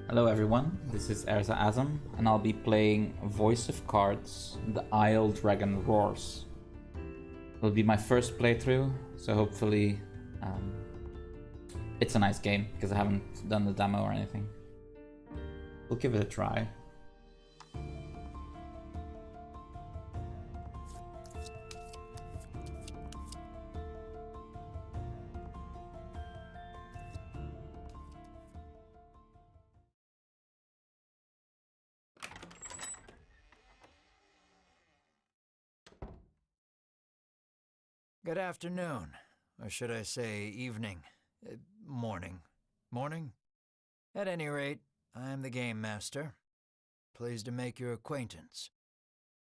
Hello everyone, this is Erza Azam, and I'll be playing Voice of Cards, The Isle Dragon Roars. It'll be my first playthrough, so hopefully it's a nice game, because I haven't done the demo or anything. We'll give it a try. Good afternoon, or should I say evening, morning. Morning? At any rate, I'm the Game Master. Pleased to make your acquaintance.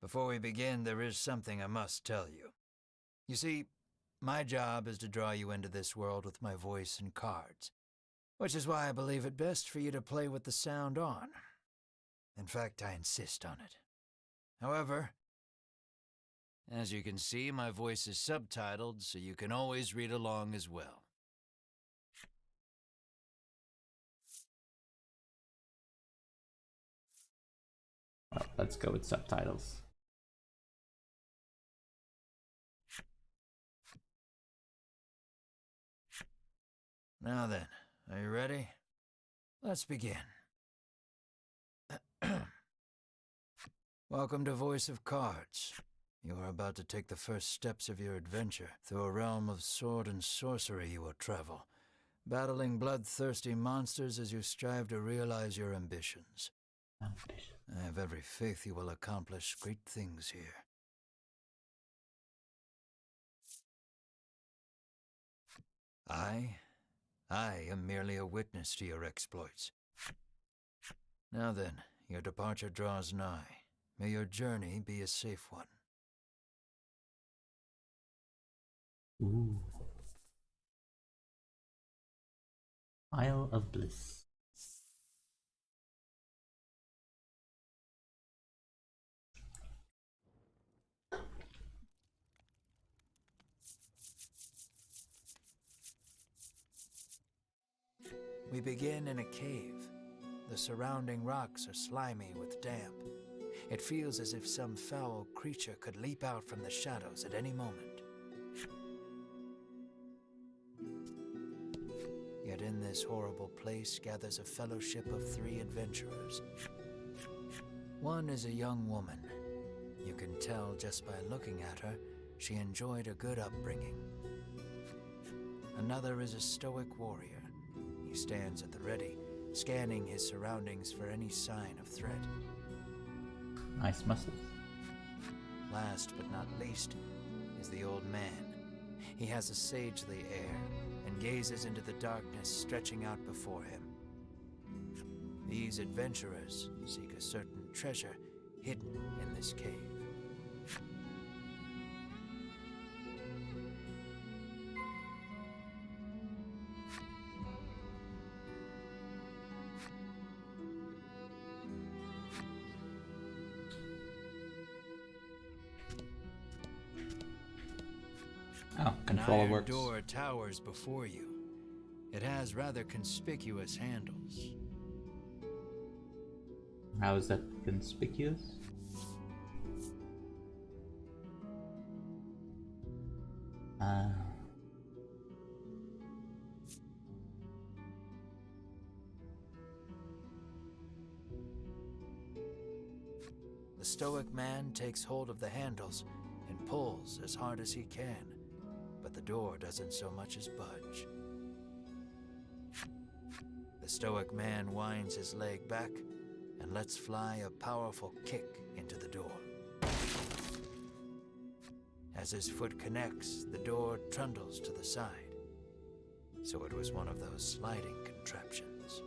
Before we begin, there is something I must tell you. You see, my job is to draw you into this world with my voice and cards, which is why I believe it best for you to play with the sound on. In fact, I insist on it. However, as you can see, my voice is subtitled, so you can always read along as well. Well, let's go with subtitles. Now then, are you ready? Let's begin. Welcome to Voice of Cards. You are about to take the first steps of your adventure. Through a realm of sword and sorcery you will travel, battling bloodthirsty monsters as you strive to realize your ambitions. I have every faith you will accomplish great things here. I am merely a witness to your exploits. Now then, your departure draws nigh. May your journey be a safe one. Ooh. Isle of Bliss. We begin in a cave. The surrounding rocks are slimy with damp. It feels as if some foul creature could leap out from the shadows at any moment. Yet in this horrible place gathers a fellowship of 3 adventurers. One is a young woman. You can tell just by looking at her, she enjoyed a good upbringing. Another is a stoic warrior. He stands at the ready, scanning his surroundings for any sign of threat. Nice muscles. Last but not least is the old man. He has a sagely air and gazes into the darkness stretching out before him. These adventurers seek a certain treasure hidden in this cave. Oh, An controller iron works. door towers before you. It has rather conspicuous handles. How is that conspicuous? Uh, The stoic man takes hold of the handles and pulls as hard as he can, but the door doesn't so much as budge. The stoic man winds his leg back and lets fly a powerful kick into the door. As his foot connects, the door trundles to the side. So it was one of those sliding contraptions.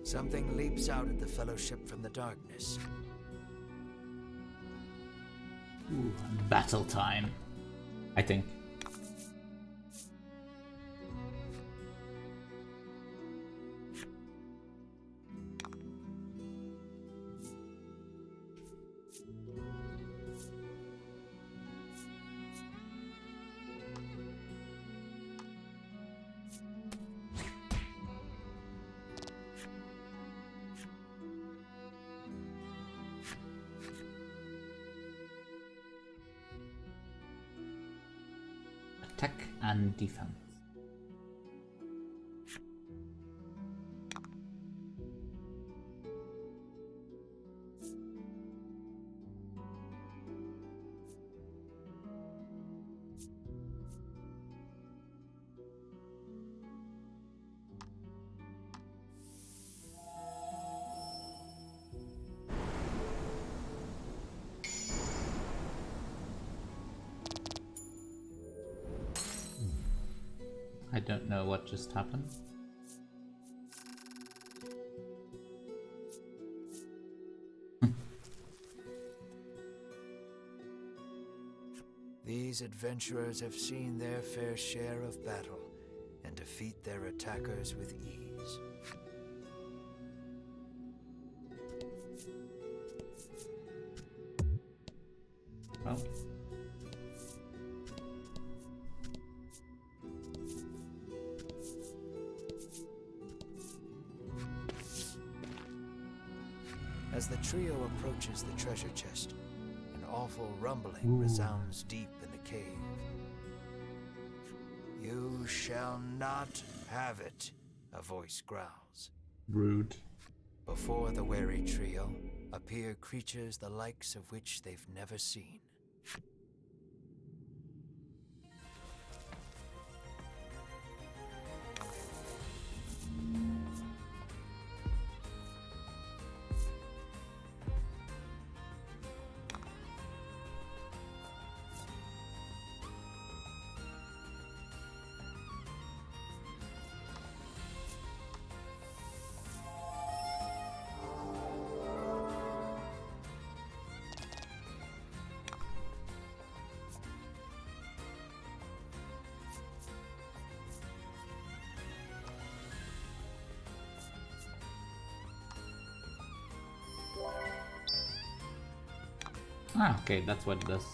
Something leaps out at the fellowship from the darkness. ooh, battle time, I think. Attack and defense. I don't know what just happened. These adventurers have seen their fair share of battle and defeat their attackers with ease. Well. As the trio approaches the treasure chest, an awful rumbling resounds deep in the cave. You shall not have it, a voice growls. Rude. Before the wary trio appear creatures the likes of which they've never seen. Ah, okay, that's what it does.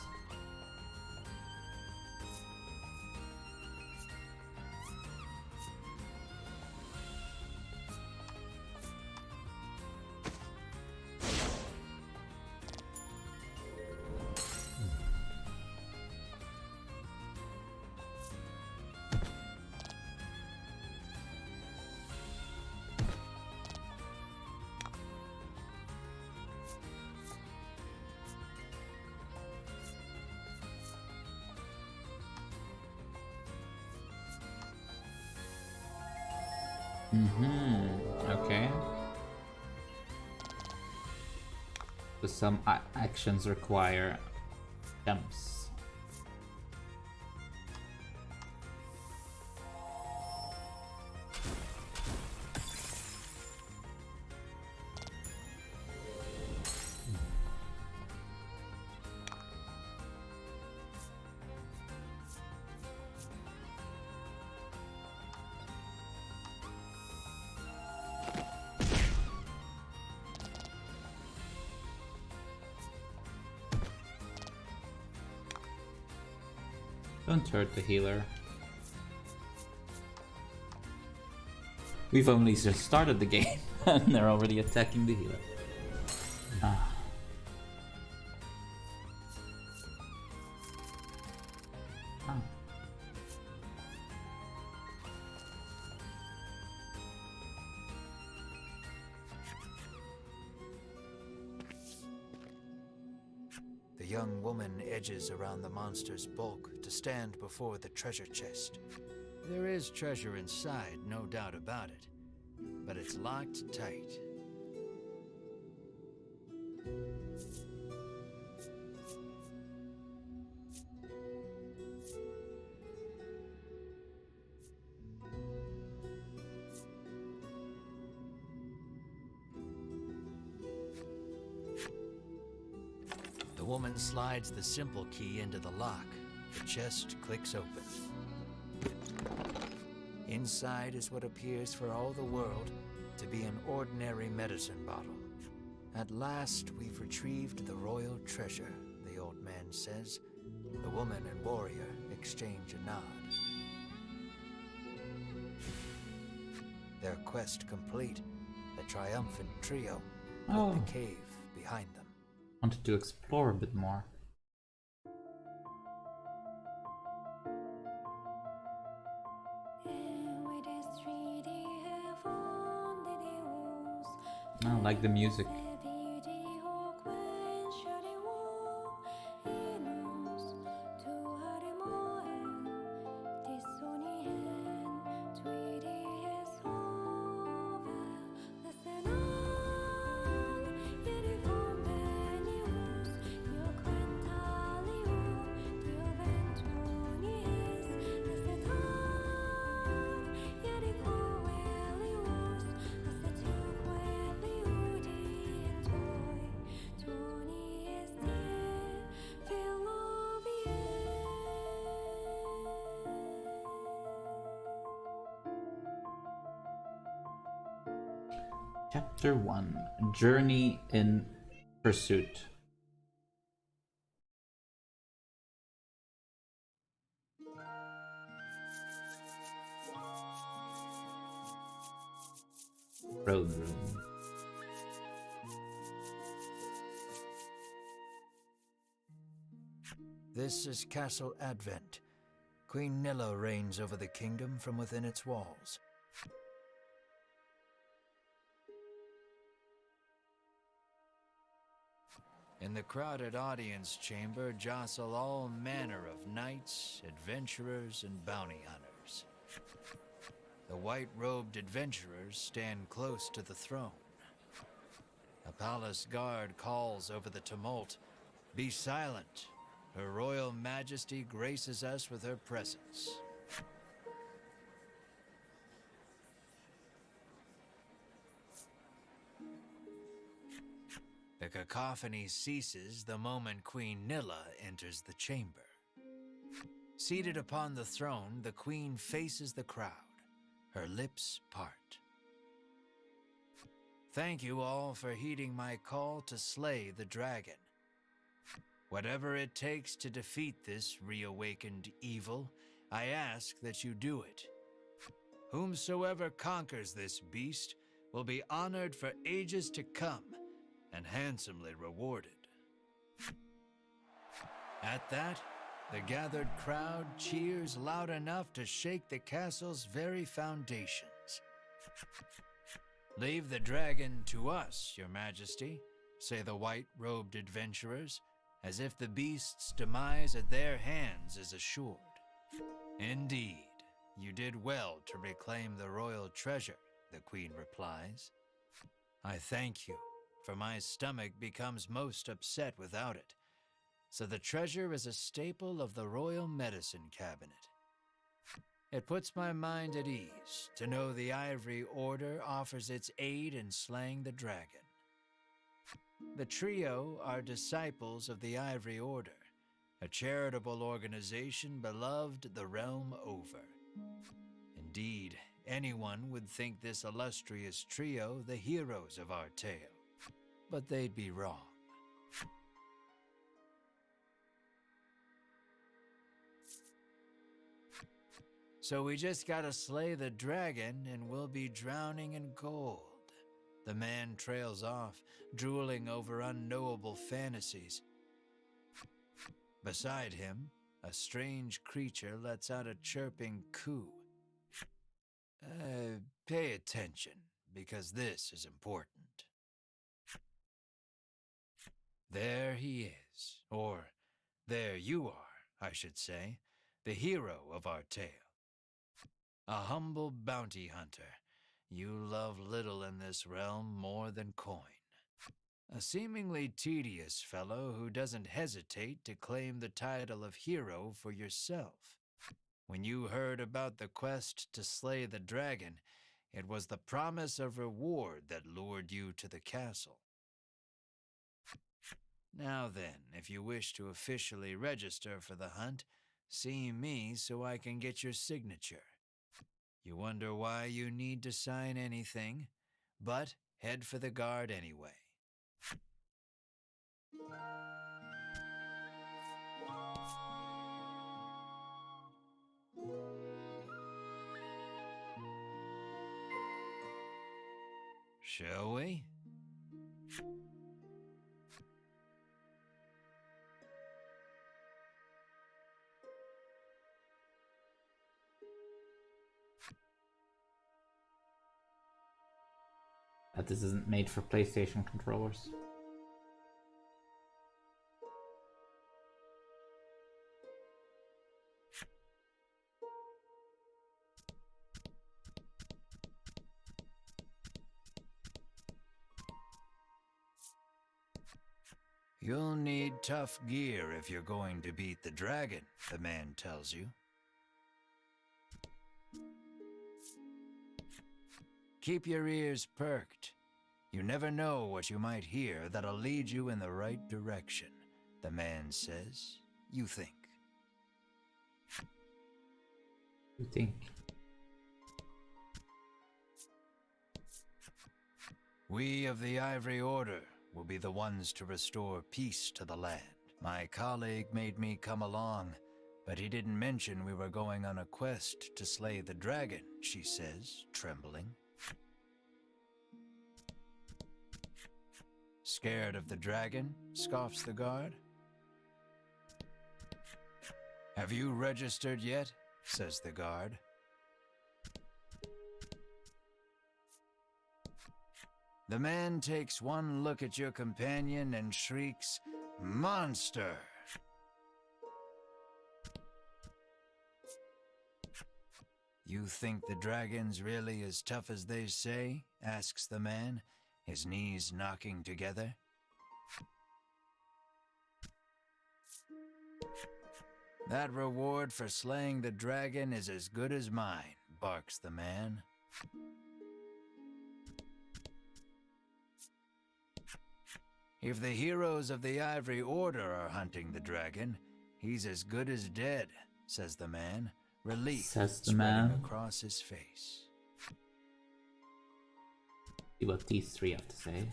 Okay. So some actions require jumps. Don't hurt the healer. We've only just started the game and they're already attacking the healer. Ah. Ah. The young woman edges around the monster's bulk to stand before the treasure chest. There is treasure inside, no doubt about it, but it's locked tight. The woman slides the simple key into the lock. The chest clicks open. Inside is what appears for all the world to be an ordinary medicine bottle. At last we've retrieved the royal treasure, the old man says. The woman and warrior exchange a nod. Their quest complete, the triumphant trio Oh, with the cave behind them. wanted to explore a bit more. I like the music. Chapter 1, Journey in Pursuit. Road Room. This is Castle Advent. Queen Nilla reigns over the kingdom from within its walls. In the crowded audience chamber jostle all manner of knights, adventurers, and bounty hunters. The white-robed adventurers stand close to the throne. A palace guard calls over the tumult, "Be silent! Her Royal Majesty graces us with her presence." The cacophony ceases the moment Queen Nilla enters the chamber. Seated upon the throne, the Queen faces the crowd, her lips part. "Thank you all for heeding my call to slay the dragon. Whatever it takes to defeat this reawakened evil, I ask that you do it. Whomsoever conquers this beast will be honored for ages to come and handsomely rewarded." At that, the gathered crowd cheers loud enough to shake the castle's very foundations. "Leave the dragon to us, Your Majesty," say the white-robed adventurers, as if the beast's demise at their hands is assured. "Indeed, you did well to reclaim the royal treasure," the Queen replies. "I thank you, for my stomach becomes most upset without it, so the treasure is a staple of the royal medicine cabinet. It puts my mind at ease to know the Ivory Order offers its aid in slaying the dragon. The trio are disciples of the Ivory Order, a charitable organization beloved the realm over. Indeed, anyone would think this illustrious trio the heroes of our tale, but they'd be wrong. So we just gotta slay the dragon and we'll be drowning in gold." The man trails off, drooling over unknowable fantasies. Beside him, a strange creature lets out a chirping coo. Pay attention, because this is important. There he is, or there you are, I should say, the hero of our tale. A humble bounty hunter, you love little in this realm more than coin. A seemingly tedious fellow who doesn't hesitate to claim the title of hero for yourself. When you heard about the quest to slay the dragon, it was the promise of reward that lured you to the castle. Now then, if you wish to officially register for the hunt, see me so I can get your signature. You wonder why you need to sign anything, but head for the guard anyway. Shall we? That this isn't made for PlayStation controllers. You'll need tough gear if you're going to beat the dragon, the man tells you. Keep your ears perked. You never know what you might hear that'll lead you in the right direction, the man says. You think. You think? We of the Ivory Order will be the ones to restore peace to the land. My colleague made me come along, but he didn't mention we were going on a quest to slay the dragon, she says, trembling. Scared of the dragon? Scoffs the guard. Have you registered yet? Says the guard. The man takes one look at your companion and shrieks, "Monster!" You think the dragon's really as tough as they say? Asks the man, his knees knocking together. That reward for slaying the dragon is as good as mine, barks the man. If the heroes of the Ivory Order are hunting the dragon, he's as good as dead, says the man, relief spreading across his face. See what these three have to say.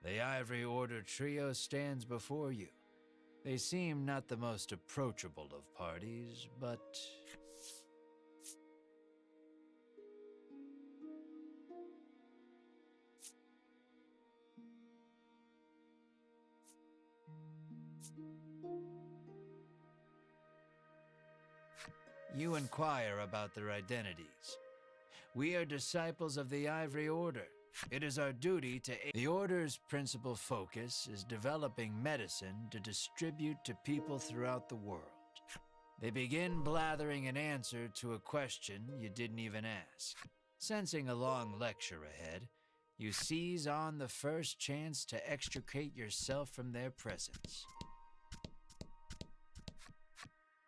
The Ivory Order trio stands before you. They seem not the most approachable of parties, but... You inquire about their identities. We are disciples of the Ivory Order. It is our duty to aid. The Order's principal focus is developing medicine to distribute to people throughout the world. They begin blathering an answer to a question you didn't even ask. Sensing a long lecture ahead, you seize on the first chance to extricate yourself from their presence.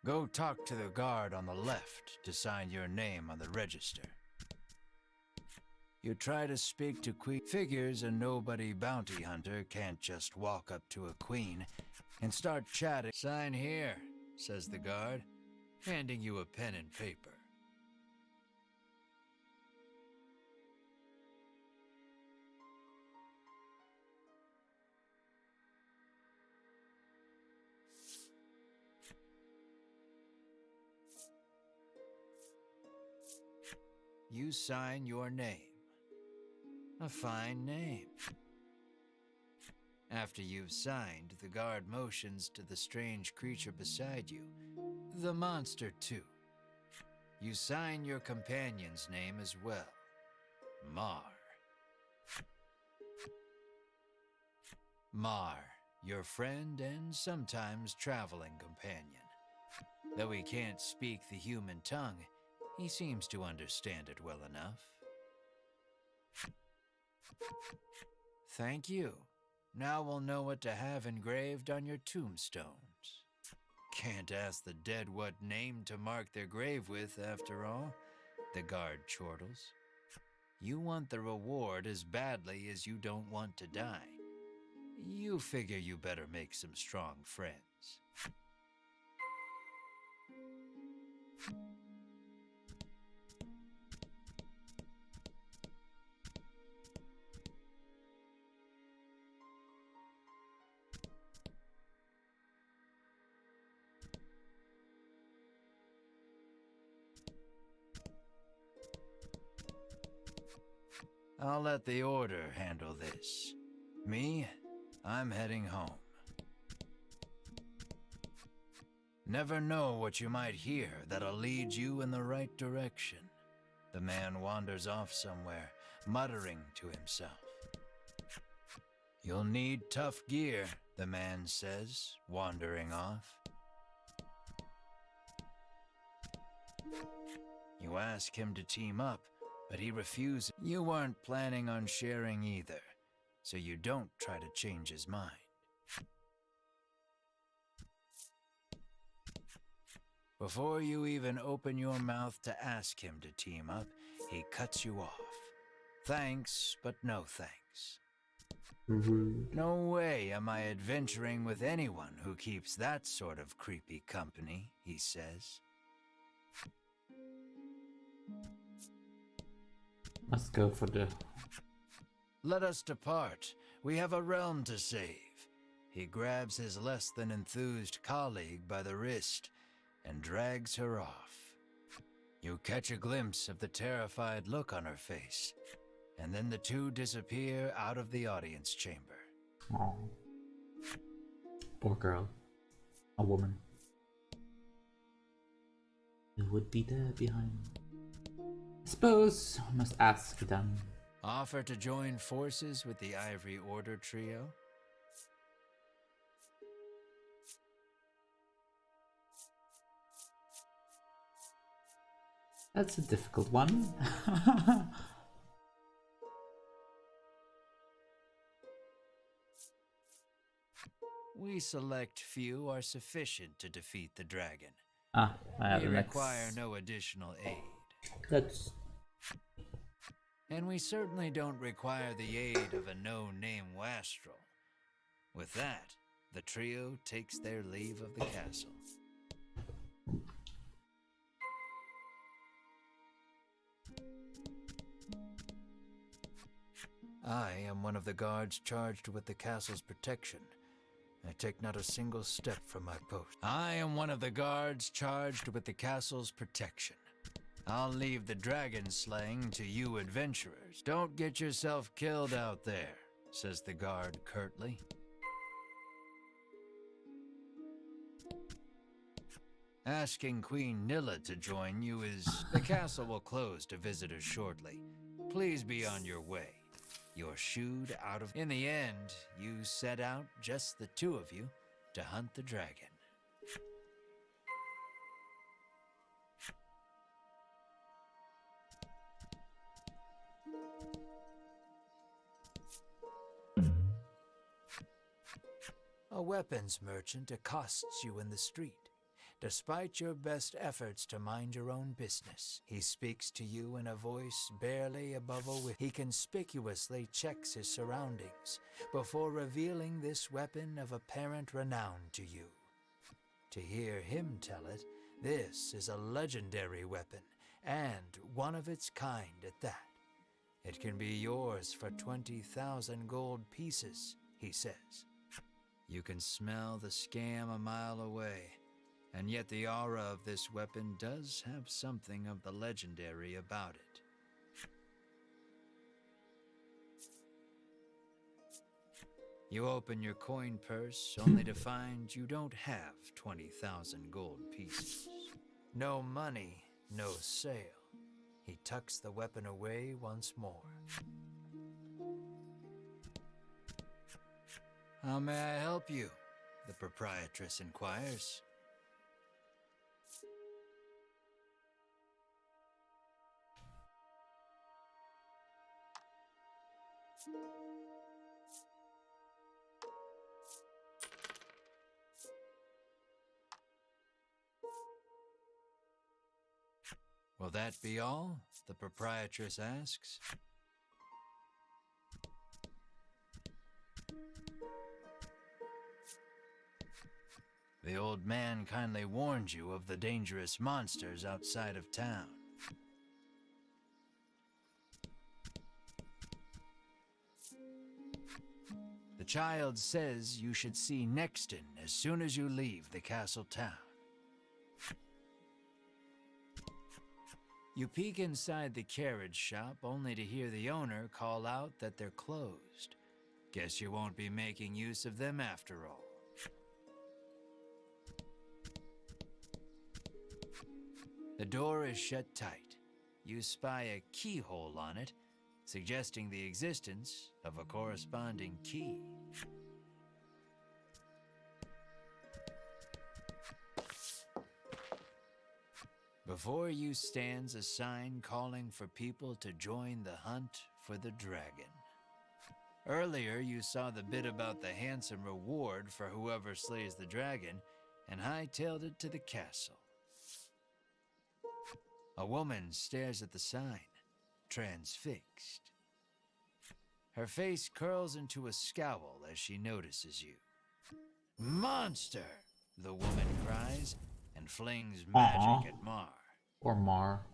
Go talk to the guard on the left to sign your name on the register. You try to speak to Queen. Figures a nobody bounty hunter can't just walk up to a queen and start chatting. Sign here, says the guard, handing you a pen and paper. You sign your name. A fine name. After you've signed, the guard motions to the strange creature beside you, the monster too. You sign your companion's name as well, Mar. Mar, your friend and sometimes traveling companion. Though he can't speak the human tongue, he seems to understand it well enough. Thank you. Now we'll know what to have engraved on your tombstones. Can't ask the dead what name to mark their grave with, after all, the guard chortles. You want the reward as badly as you don't want to die. You figure you better make some strong friends. I'll let the Order handle this. Me, I'm heading home. Never know what you might hear that'll lead you in the right direction. The man wanders off somewhere, muttering to himself. You'll need tough gear, the man says, wandering off. You ask him to team up, but he refuses. You weren't planning on sharing either, so you don't try to change his mind. Before you even open your mouth to ask him to team up, he cuts you off. Thanks, but no thanks. No way am I adventuring with anyone who keeps that sort of creepy company, he says. Let's go for the... Let us depart. We have a realm to save. He grabs his less than enthused colleague by the wrist and drags her off. You catch a glimpse of the terrified look on her face, and then the two disappear out of the audience chamber. Oh. Poor girl. A woman. Who would be there behind? I suppose I must ask them. Offer to join forces with the Ivory Order trio? That's a difficult one. We select few are sufficient to defeat the dragon. I have We the next... require no additional aid. That's... And we certainly don't require the aid of a no-name wastrel. With that, the trio takes their leave of the castle. I am one of the guards charged with the castle's protection. I take not a single step from my post. I am one of the guards charged with the castle's protection. I'll leave the dragon slaying to you adventurers. Don't get yourself killed out there, says the guard curtly. Asking Queen Nilla to join you is... The castle will close to visitors shortly. Please be on your way. You're shooed out of... In the end, you set out, just the two of you, to hunt the dragon. A weapons merchant accosts you in the street. Despite your best efforts to mind your own business, he speaks to you in a voice barely above a whisper. He conspicuously checks his surroundings before revealing this weapon of apparent renown to you. To hear him tell it, this is a legendary weapon, and one of its kind at that. It can be yours for 20,000 gold pieces, he says. You can smell the scam a mile away. And yet the aura of this weapon does have something of the legendary about it. You open your coin purse only to find you don't have 20,000 gold pieces. No money, no sale. He tucks the weapon away once more. How may I help you? The proprietress inquires. Will that be all? The proprietress asks. The old man kindly warned you of the dangerous monsters outside of town. The child says you should see Nexton as soon as you leave the castle town. You peek inside the carriage shop only to hear the owner call out that they're closed. Guess you won't be making use of them after all. The door is shut tight. You spy a keyhole on it, suggesting the existence of a corresponding key. Before you stands a sign calling for people to join the hunt for the dragon. Earlier, you saw the bit about the handsome reward for whoever slays the dragon and hightailed it to the castle. A woman stares at the sign, transfixed. Her face curls into a scowl as she notices you. "Monster!" the woman cries and flings magic at Mar. Or Mar.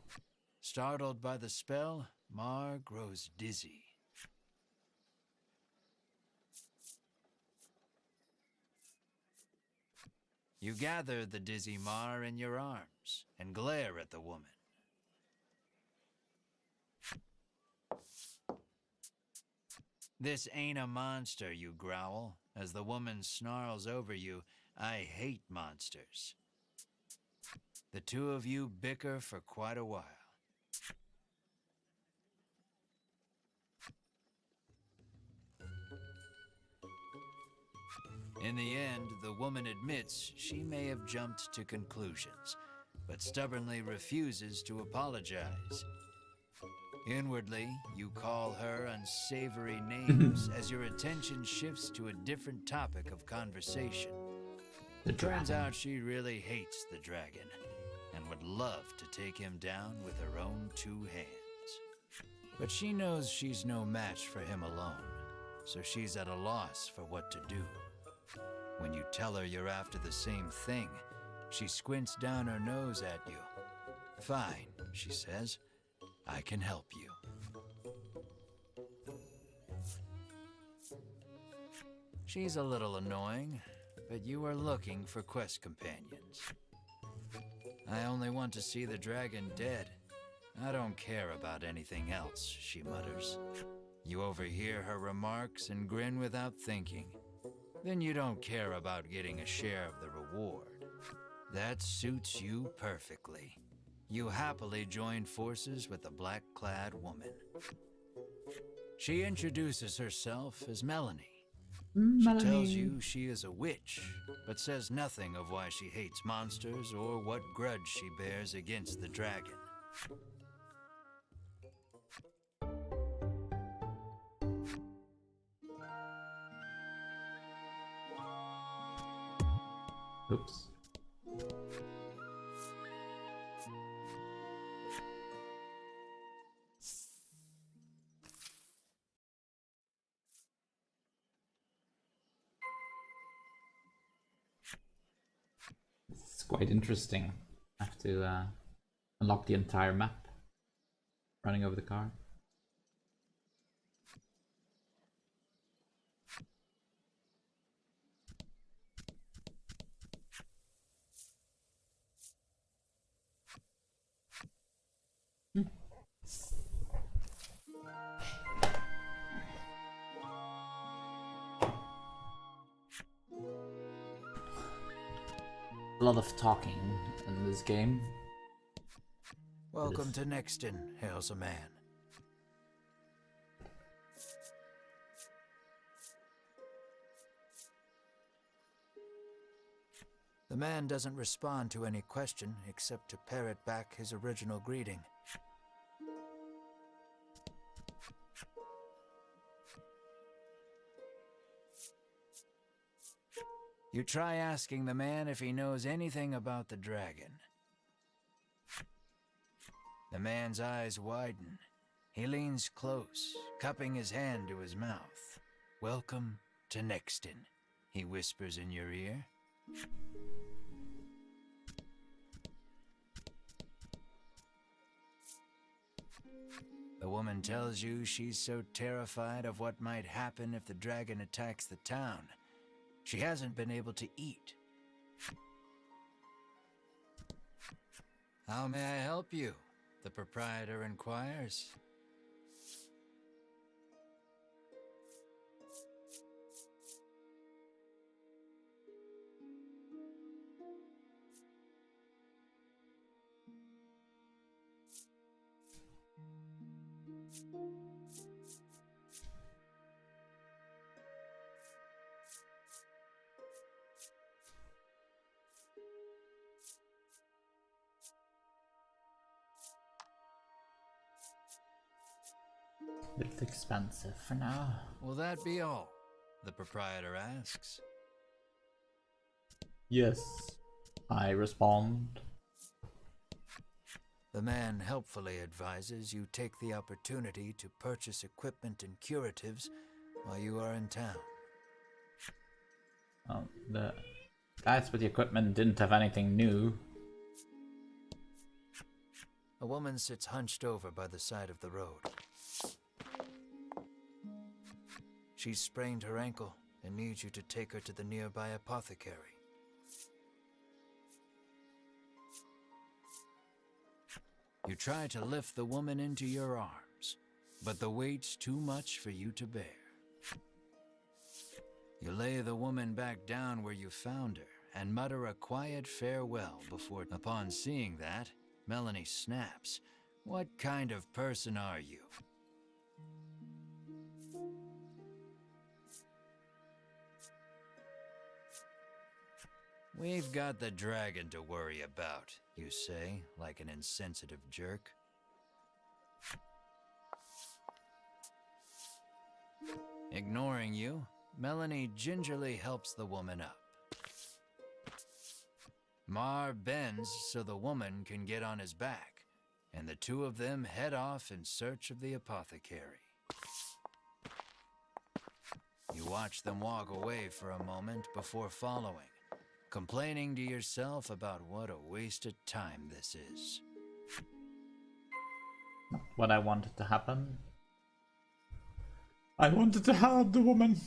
Startled by the spell, Mar grows dizzy. You gather the dizzy Mar in your arms and glare at the woman. "This ain't a monster," you growl, as the woman snarls over you, "I hate monsters." The two of you bicker for quite a while. In the end, the woman admits she may have jumped to conclusions, but stubbornly refuses to apologize. Inwardly, you call her unsavory names as your attention shifts to a different topic of conversation. It turns out she really hates the dragon and would love to take him down with her own two hands. But she knows she's no match for him alone, so she's at a loss for what to do. When you tell her you're after the same thing, she squints down her nose at you. "Fine," she says. "I can help you." She's a little annoying, but you are looking for quest companions. "I only want to see the dragon dead. I don't care about anything else," she mutters. You overhear her remarks and grin without thinking. Then you don't care about getting a share of the reward. That suits you perfectly. You happily join forces with the black-clad woman. She introduces herself as Melanie. She tells you she is a witch, but says nothing of why she hates monsters or what grudge she bears against the dragon. Oops. It's quite interesting. I have to unlock the entire map. Running over the car. A lot of talking in this game. "Welcome to Nexton," hails a man. The man doesn't respond to any question except to parrot back his original greeting. You try asking the man if he knows anything about the dragon. The man's eyes widen. He leans close, cupping his hand to his mouth. "Welcome to Nexton," he whispers in your ear. The woman tells you she's so terrified of what might happen if the dragon attacks the town. She hasn't been able to eat. "How may I help you?" the proprietor inquires. Bit expensive for now. Will that be all? The proprietor asks. Yes, I respond. The man helpfully advises you take the opportunity to purchase equipment and curatives while you are in town. Oh, the guys with the equipment didn't have anything new. A woman sits hunched over by the side of the road. She's sprained her ankle and needs you to take her to the nearby apothecary. You try to lift the woman into your arms, but the weight's too much for you to bear. You lay the woman back down where you found her and mutter a quiet farewell before, upon seeing that, Melanie snaps. What kind of person are you? We've got the dragon to worry about, you say, like an insensitive jerk. Ignoring you, Melanie gingerly helps the woman up. Mar bends so the woman can get on his back, and the two of them head off in search of the apothecary. You watch them walk away for a moment before following, complaining to yourself about what a waste of time this is. What I wanted to happen. I wanted to help the woman.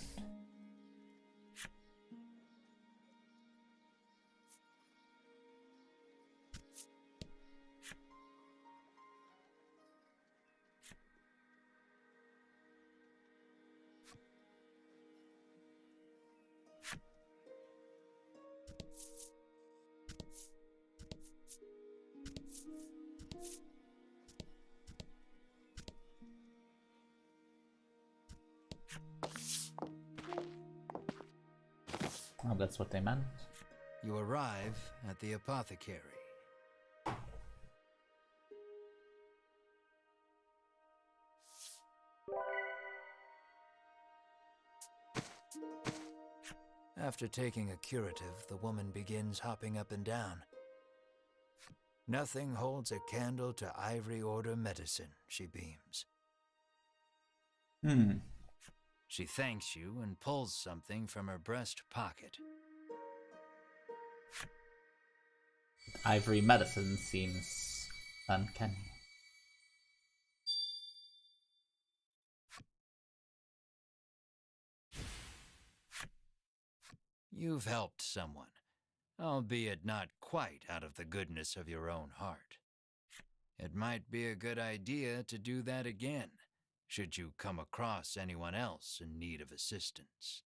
Oh, that's what they meant. You arrive at the apothecary. After taking a curative, the woman begins hopping up and down. Nothing holds a candle to Ivory Order medicine, she beams. She thanks you and pulls something from her breast pocket. Ivory medicine seems uncanny. You've helped someone, albeit not quite out of the goodness of your own heart. It might be a good idea to do that again, should you come across anyone else in need of assistance.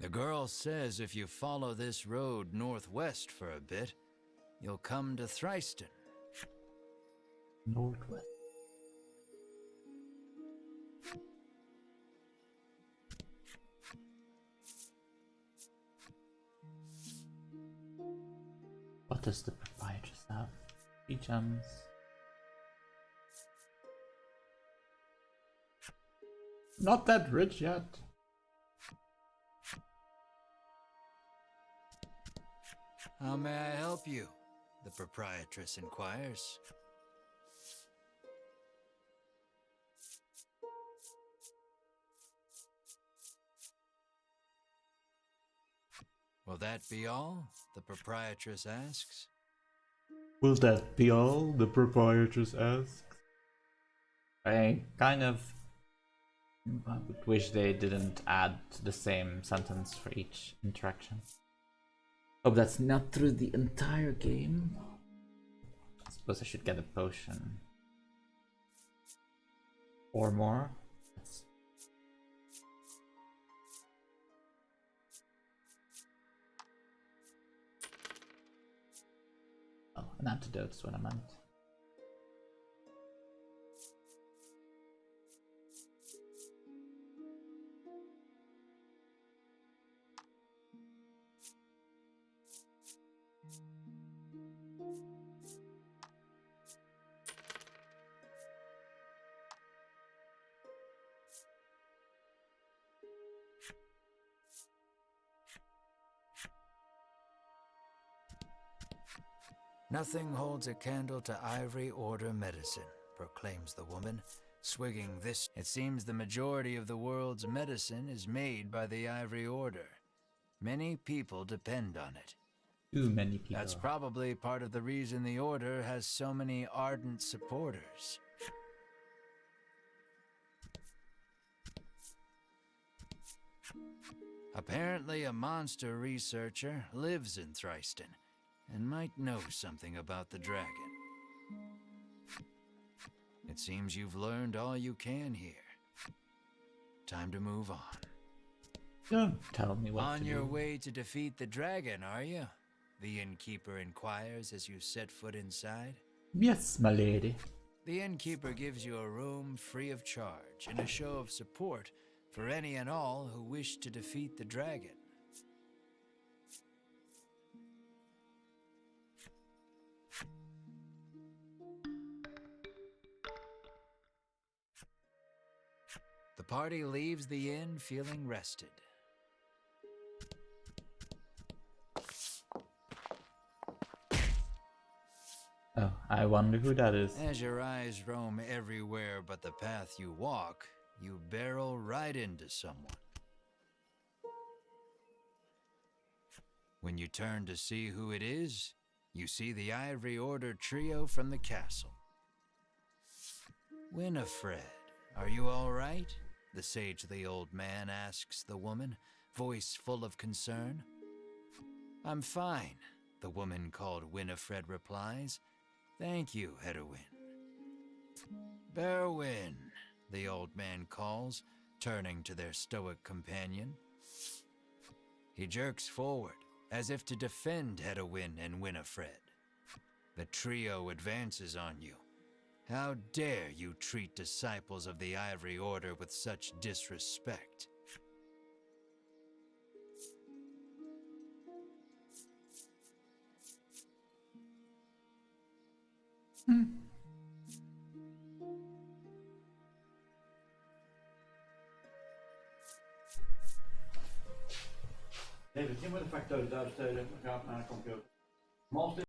The girl says if you follow this road northwest for a bit, you'll come to Thriston. Northwest. What does the proprietress have? 3 gems. Not that rich yet. How may I help you? The proprietress inquires. Will that be all? The proprietress asks. Will that be all? The proprietress asks. I kind of would wish they didn't add the same sentence for each interaction. Hope that's not through the entire game. I suppose I should get a potion. Or more. Oh, an antidote is what I meant. Nothing holds a candle to Ivory Order medicine, proclaims the woman, swigging this. It seems the majority of the world's medicine is made by the Ivory Order. Many people depend on it. Too many people. That's probably part of the reason the Order has so many ardent supporters. Apparently, a monster researcher lives in Thriston and might know something about the dragon. It seems you've learned all you can here. Time to move on. Don't tell me what to do. On your way to defeat the dragon, are you? The innkeeper inquires as you set foot inside. Yes, my lady. The innkeeper gives you a room free of charge and a show of support for any and all who wish to defeat the dragon. The party leaves the inn feeling rested. Oh, I wonder who that is. As your eyes roam everywhere but the path you walk, you barrel right into someone. When you turn to see who it is, you see the Ivory Order trio from the castle. Winifred, are you all right? The sagely old man asks the woman, voice full of concern. I'm fine, the woman called Winifred replies. Thank you, Hedwyn. Berwyn, the old man calls, turning to their stoic companion. He jerks forward, as if to defend Hedwyn and Winifred. The trio advances on you. How dare you treat disciples of the Ivory Order with such disrespect? David, can we the factor downstairs? I can't computer.